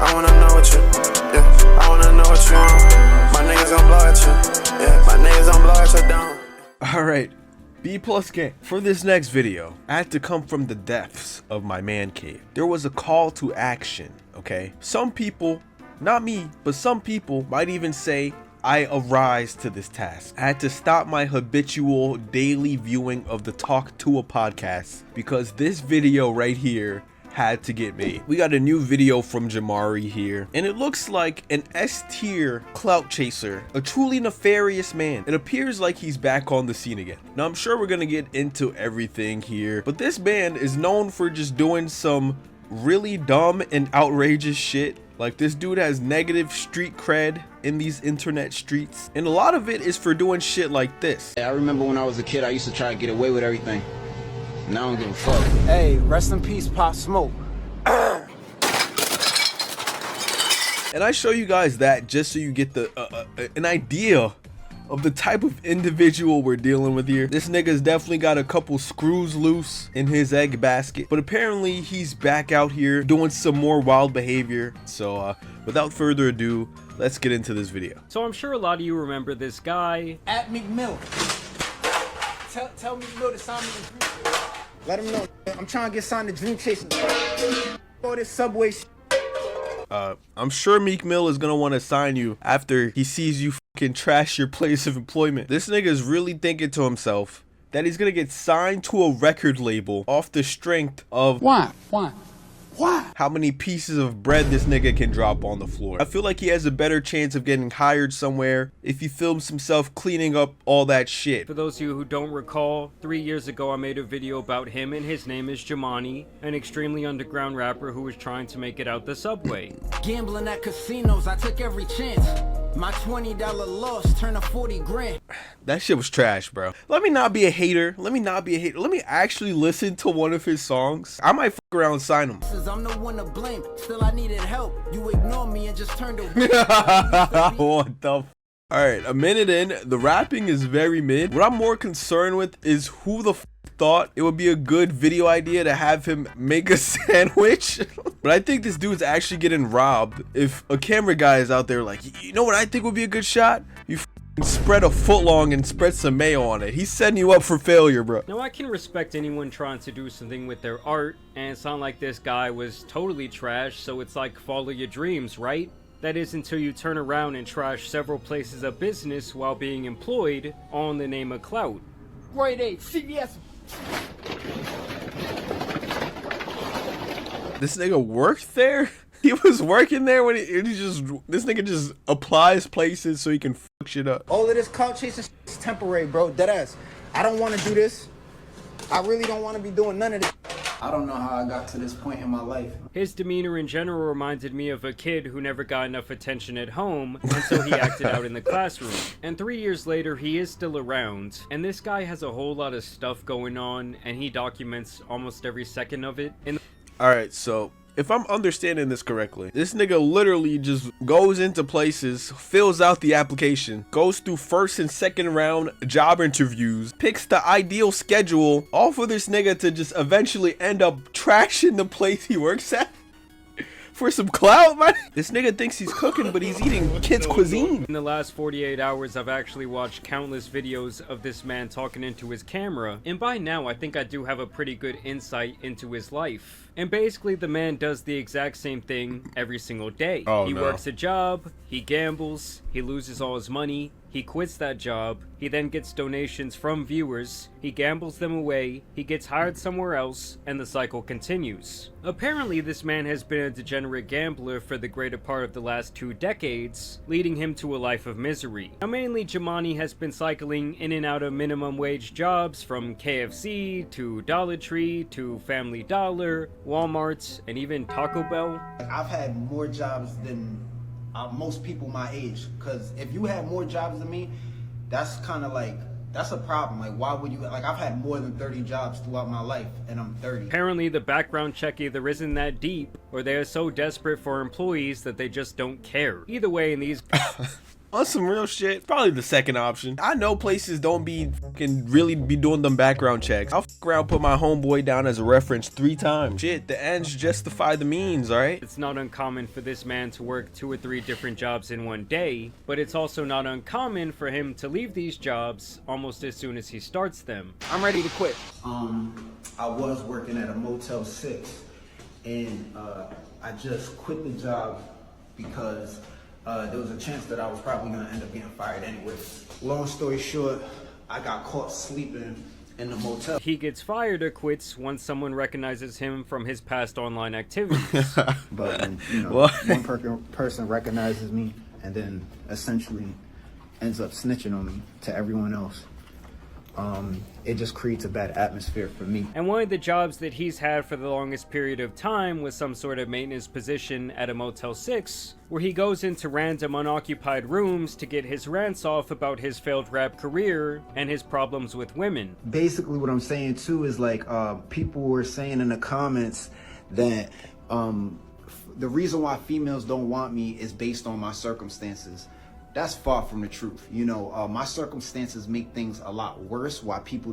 I wanna know what you, yeah, I wanna know what you want. My niggas gon' blow at you, yeah, my niggas gon' blow at you down. Alright, B+ gang. For this next video, I had to come from the depths of my man cave. There was a call to action, okay? Some people, not me, but some people might even say I arise to this task. I had to stop my habitual daily viewing of the Talk to a podcast because this video right here had to get made. We got a new video from Jamari here, and it looks like an S-tier clout chaser, a truly nefarious man. It appears like he's back on the scene again. Now I'm sure we're gonna get into everything here, but this man is known for just doing some really dumb and outrageous shit. Like, this dude has negative street cred in these internet streets, and a lot of it is for doing shit like this. I remember when I was a kid, I used to try to get away with everything. Now I don't give a fuck. Hey, rest in peace, Pop Smoke. And I show you guys that just so you get the an idea of the type of individual we're dealing with here. This nigga's definitely got a couple screws loose in his egg basket, but apparently he's back out here doing some more wild behavior. So without further ado, let's get into this video. So I'm sure a lot of you remember this guy. At McMill. Tell McMill to sign me the Dream. Let him know. I'm trying to get signed to Dream Chasing. All this Subway shit. I'm sure Meek Mill is gonna want to sign you after he sees you fucking trash your place of employment. This nigga is really thinking to himself that he's gonna get signed to a record label off the strength of Why? how many pieces of bread this nigga can drop on the floor. I feel like he has a better chance of getting hired somewhere if he films himself cleaning up all that shit. For those of you who don't recall, 3 years ago I made a video about him, and his name is Jamani, an extremely underground rapper who was trying to make it out the subway. Gambling at casinos, I took every chance. My $20 loss turned to 40 grand. That shit was trash, bro. Let me not be a hater. Let me actually listen to one of his songs. I might fuck around and sign him. I'm the one to blame. Still, I needed help. You ignored me and just turned away. What the f? Alright, a minute in, the rapping is very mid. What I'm more concerned with is who the f thought it would be a good video idea to have him make a sandwich. But I think this dude's actually getting robbed. If a camera guy is out there like, you know what I think would be a good shot? You spread a foot long and spread some mayo on it. He's setting you up for failure, bro. Now I can respect anyone trying to do something with their art, and it's not like this guy was totally trash, so it's like follow your dreams, right? That is until you turn around and trash several places of business while being employed on the name of clout. Right, A, CVS. This nigga worked there? He was working there when this nigga just applies places so he can fuck shit up. All of this clout chasing is temporary, bro. Deadass. I don't want to do this. I really don't want to be doing none of this. I don't know how I got to this point in my life. His demeanor in general reminded me of a kid who never got enough attention at home, and so he acted out in the classroom. And 3 years later, he is still around, and this guy has a whole lot of stuff going on, and he documents almost every second of it. Alright, so if I'm understanding this correctly, this nigga literally just goes into places, fills out the application, goes through first and second round job interviews, picks the ideal schedule, all for this nigga to just eventually end up trashing the place he works at for some clout, man. This nigga thinks he's cooking, but he's eating kids' cuisine. In the last 48 hours, I've actually watched countless videos of this man talking into his camera, and by now I think I do have a pretty good insight into his life. And basically the man does the exact same thing every single day. He works a job, he gambles, he loses all his money, he quits that job, he then gets donations from viewers, he gambles them away, he gets hired somewhere else, and the cycle continues. Apparently this man has been a degenerate gambler for the greater part of the last 2 decades, leading him to a life of misery. Now mainly Jamani has been cycling in and out of minimum wage jobs from KFC to Dollar Tree to Family Dollar, Walmart, and even Taco Bell. I've had more jobs than most people my age, because if you had more jobs than me, that's kind of like, that's a problem. Like, why would you, like, I've had more than 30 jobs throughout my life, and I'm 30. Apparently the background check either isn't that deep, or they are so desperate for employees that they just don't care. Either way, in these On some real shit, probably the second option. I know places don't be can really be doing them background checks. I'll fuck around, put my homeboy down as a reference 3 times. Shit, the ends justify the means, alright? It's not uncommon for this man to work 2 or 3 different jobs in one day, but it's also not uncommon for him to leave these jobs almost as soon as he starts them. I'm ready to quit. I was working at a Motel 6, and I just quit the job because there was a chance that I was probably gonna end up getting fired anyways. Long story short, I got caught sleeping in the motel. He gets fired or quits once someone recognizes him from his past online activities. But you know, one person recognizes me and then essentially ends up snitching on me to everyone else. It just creates a bad atmosphere for me. And one of the jobs that he's had for the longest period of time was some sort of maintenance position at a Motel 6, where he goes into random unoccupied rooms to get his rants off about his failed rap career and his problems with women. Basically what I'm saying too is like people were saying in the comments that the reason why females don't want me is based on my circumstances. That's far from the truth. You know, my circumstances make things a lot worse, why people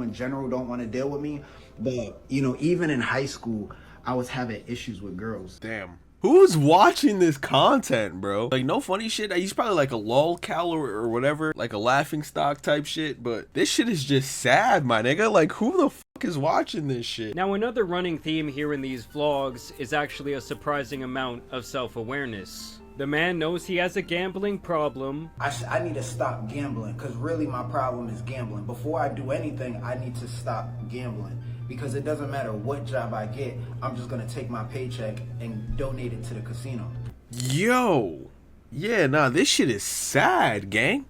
in general don't want to deal with me. But, you know, even in high school, I was having issues with girls. Damn. Who's watching this content, bro? Like, no funny shit. He's probably like a lol cal or whatever, like a laughing stock type shit. But this shit is just sad, my nigga. Like, who the fuck is watching this shit? Now, another running theme here in these vlogs is actually a surprising amount of self-awareness. The man knows he has a gambling problem. I need to stop gambling, because really my problem is gambling. Before I do anything, I need to stop gambling, because it doesn't matter what job I get, I'm just gonna take my paycheck and donate it to the casino. Yo, yeah, nah, this shit is sad, gang.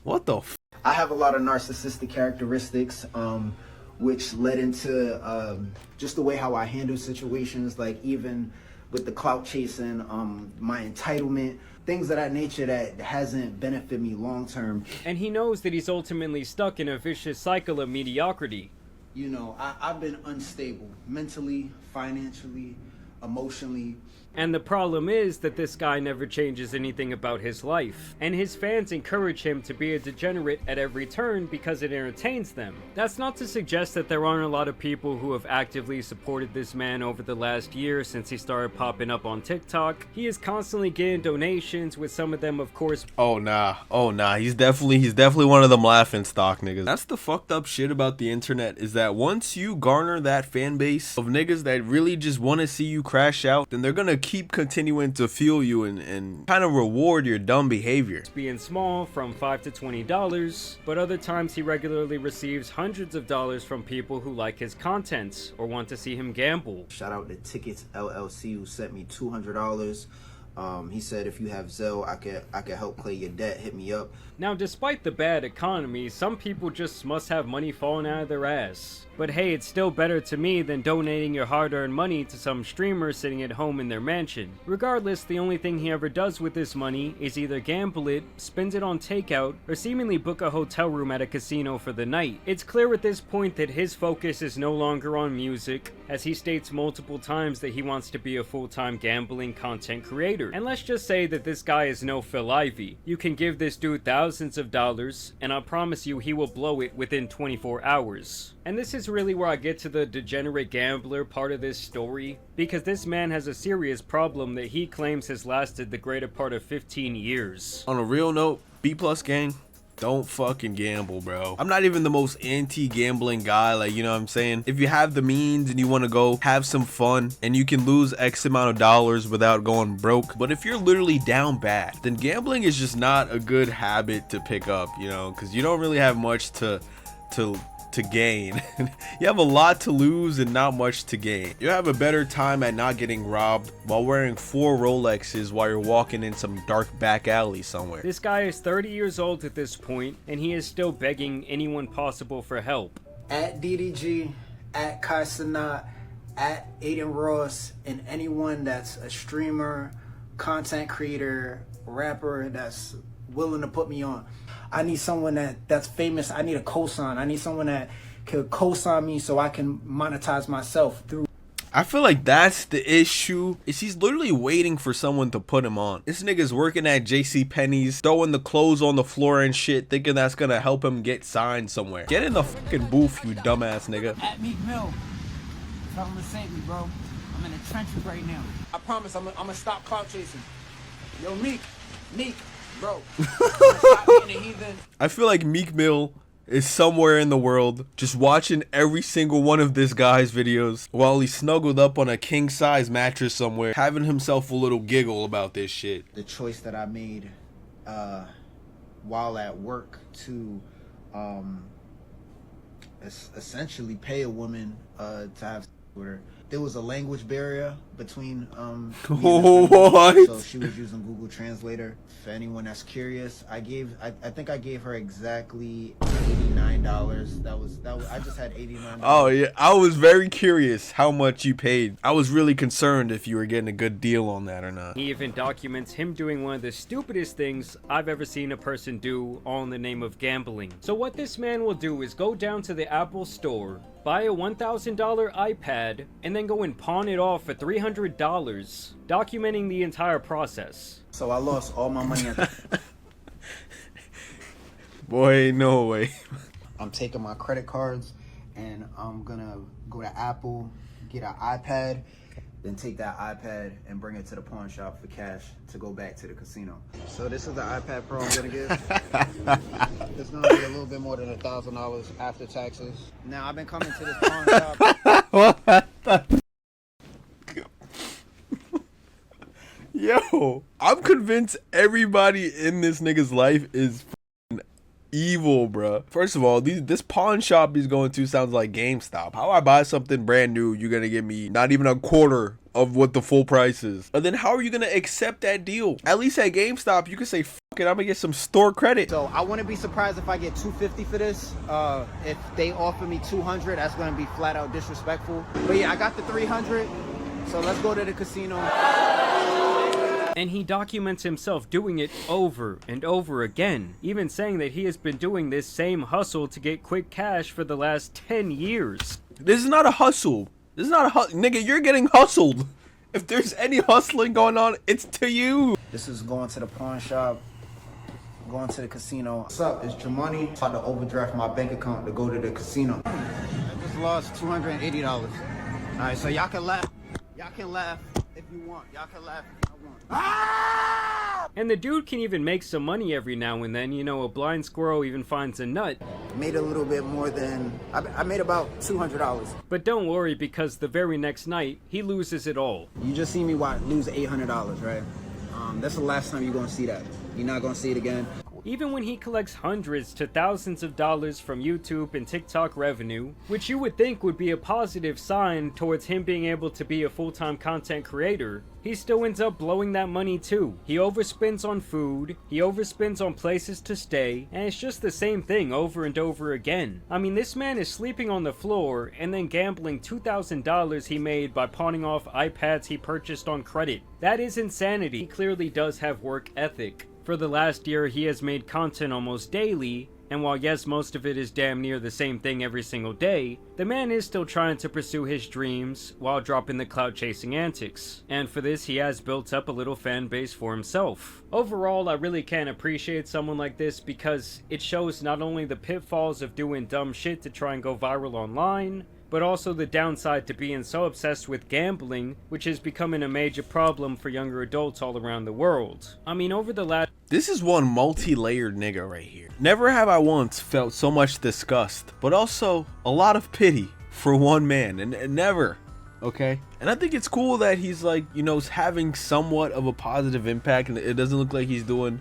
What the f? I have a lot of narcissistic characteristics, which led into just the way how I handle situations, like even with the clout chasing, my entitlement, things of that nature that hasn't benefited me long term. And he knows that he's ultimately stuck in a vicious cycle of mediocrity. You know, I've been unstable mentally, financially, emotionally. And the problem is that this guy never changes anything about his life. And his fans encourage him to be a degenerate at every turn because it entertains them. That's not to suggest that there aren't a lot of people who have actively supported this man over the last year since he started popping up on TikTok. He is constantly getting donations, with some of them, of course. Oh nah, he's definitely one of them laughing stock niggas. That's the fucked up shit about the internet, is that once you garner that fan base of niggas that really just want to see you crash out, then they're gonna keep continuing to fuel you and kind of reward your dumb behavior. Being small, from $5 to $20, but other times he regularly receives hundreds of dollars from people who like his content or want to see him gamble. Shout out to Tickets LLC, who sent me $200. He said, if you have Zelle, I could help clear your debt. Hit me up. Now, despite the bad economy, some people just must have money falling out of their ass. But hey, it's still better to me than donating your hard-earned money to some streamer sitting at home in their mansion. Regardless, the only thing he ever does with this money is either gamble it, spends it on takeout, or seemingly book a hotel room at a casino for the night. It's clear at this point that his focus is no longer on music, as he states multiple times that he wants to be a full-time gambling content creator. And let's just say that this guy is no Phil Ivey. You can give this dude thousands of dollars, and I promise you he will blow it within 24 hours. And this is really where I get to the degenerate gambler part of this story, because this man has a serious problem that he claims has lasted the greater part of 15 years. On a real note, B+ gang, don't fucking gamble, bro. I'm not even the most anti-gambling guy, like, you know what I'm saying? If you have the means and you want to go have some fun and you can lose X amount of dollars without going broke, but if you're literally down bad, then gambling is just not a good habit to pick up, you know, because you don't really have much to gain. You have a lot to lose and not much to gain. You have a better time at not getting robbed while wearing 4 Rolexes while you're walking in some dark back alley somewhere. This guy is 30 years old at this point, and he is still begging anyone possible for help. At DDG, at Kai Sanat, at Aiden Ross, and anyone that's a streamer, content creator, rapper that's willing to put me on. I need someone that's famous. I need a cosign. I need someone that could cosign me so I can monetize myself through. I feel like that's the issue, is he's literally waiting for someone to put him on. This nigga's working at JCPenney's, throwing the clothes on the floor and shit, thinking that's gonna help him get signed somewhere. Get in the fucking booth, you dumbass nigga. At Meek Mill. Tell him to save me, bro. I'm in the trenches right now. I promise I'm gonna stop clout chasing. Yo, Meek, bro. Stop being a heathen. I feel like Meek Mill is somewhere in the world just watching every single one of this guy's videos while he's snuggled up on a king-size mattress somewhere, having himself a little giggle about this shit. The choice that I made while at work to essentially pay a woman to have sex with her. There was a language barrier between me and What? so she was using Google Translator. For anyone that's curious, I think I gave her exactly $89. That was I just had $89. Oh yeah, I was very curious how much you paid. I was really concerned if you were getting a good deal on that or not. He even documents him doing one of the stupidest things I've ever seen a person do, all in the name of gambling. So what this man will do is go down to the Apple store, buy a $1,000 iPad, and then go and pawn it off for $300, documenting the entire process. So I lost all my money at the Boy, no way. I'm taking my credit cards and I'm gonna go to Apple, get an iPad, then take that iPad and bring it to the pawn shop for cash to go back to the casino. So this is the iPad Pro I'm gonna give. It's gonna be a little bit more than $1,000 after taxes. Now I've been coming to this pawn shop. What the? Yo, I'm convinced everybody in this nigga's life is evil, bruh. First of all, this pawn shop he's going to sounds like GameStop. How I buy something brand new, you're gonna give me not even a quarter of what the full price is. And then how are you gonna accept that deal? At least at GameStop, you can say, fuck it, I'm gonna get some store credit. So I wouldn't be surprised if I get $250 for this. If they offer me $200, that's gonna be flat out disrespectful. But yeah, I got the $300. So let's go to the casino. And he documents himself doing it over and over again, even saying that he has been doing this same hustle to get quick cash for the last 10 years. This is not a hustle. This is not a hustle. Nigga, you're getting hustled. If there's any hustling going on, it's to you. This is going to the pawn shop, going to the casino. What's up? It's Jamani. About to overdraft my bank account to go to the casino. I just lost $280. All right, so y'all can laugh. Y'all can laugh if you want. Y'all can laugh if you want. And the dude can even make some money every now and then. You know, a blind squirrel even finds a nut. Made a little bit more than, I made about $200. But don't worry, because the very next night, he loses it all. You just see me lose $800, right? That's the last time you're gonna see that. You're not gonna see it again. Even when he collects hundreds to thousands of dollars from YouTube and TikTok revenue, which you would think would be a positive sign towards him being able to be a full-time content creator, he still ends up blowing that money too. He overspends on food, he overspends on places to stay, and it's just the same thing over and over again. I mean, this man is sleeping on the floor and then gambling $2,000 he made by pawning off iPads he purchased on credit. That is insanity. He clearly does have work ethic. For the last year, he has made content almost daily, and while yes, most of it is damn near the same thing every single day, the man is still trying to pursue his dreams while dropping the clout chasing antics. And for this, he has built up a little fan base for himself. Overall, I really can appreciate someone like this because it shows not only the pitfalls of doing dumb shit to try and go viral online, but also the downside to being so obsessed with gambling, which is becoming a major problem for younger adults all around the world. I mean, over the last... This is one multi-layered nigga right here. Never have I once felt so much disgust, but also a lot of pity for one man, and never, okay? And I think it's cool that he's like, you know, having somewhat of a positive impact, and it doesn't look like he's doing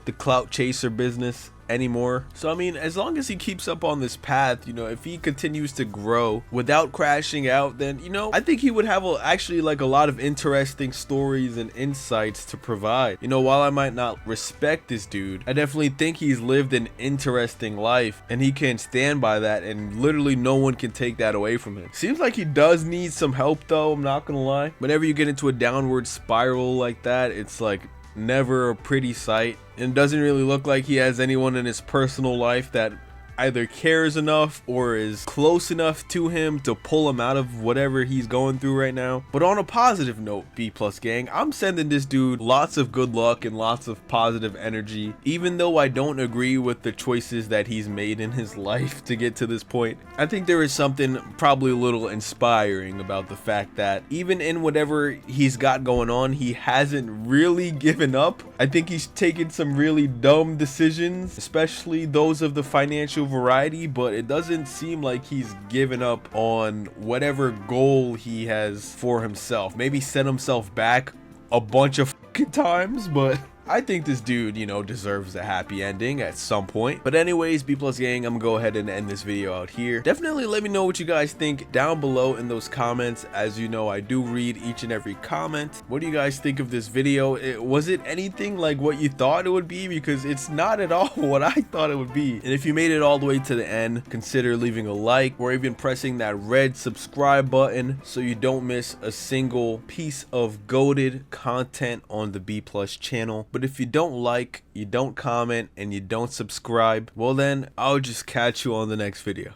the clout chaser business anymore. So I mean, as long as he keeps up on this path, you know, if he continues to grow without crashing out, then, you know, I think he would have actually like a lot of interesting stories and insights to provide. You know, while I might not respect this dude, I definitely think he's lived an interesting life and he can stand by that, and literally no one can take that away from him. Seems like he does need some help though, I'm not gonna lie. Whenever you get into a downward spiral like that, it's like never a pretty sight, and it doesn't really look like he has anyone in his personal life that either cares enough or is close enough to him to pull him out of whatever he's going through right now. But on a positive note, B plus gang, I'm sending this dude lots of good luck and lots of positive energy, even though I don't agree with the choices that he's made in his life to get to this point. I think there is something probably a little inspiring about the fact that even in whatever he's got going on, he hasn't really given up. I think he's taken some really dumb decisions, especially those of the financial variety, but it doesn't seem like he's given up on whatever goal he has for himself. Maybe set himself back a bunch of fucking times, but I think this dude, you know, deserves a happy ending at some point. But anyways, B plus gang, I'm gonna go ahead and end this video out here. Definitely let me know what you guys think down below in those comments. As you know, I do read each and every comment. What do you guys think of this video? Was it anything like what you thought it would be? Because it's not at all what I thought it would be. And if you made it all the way to the end, consider leaving a like or even pressing that red subscribe button so you don't miss a single piece of goated content on the B plus channel. But if you don't like, you don't comment, and you don't subscribe, well then, I'll just catch you on the next video.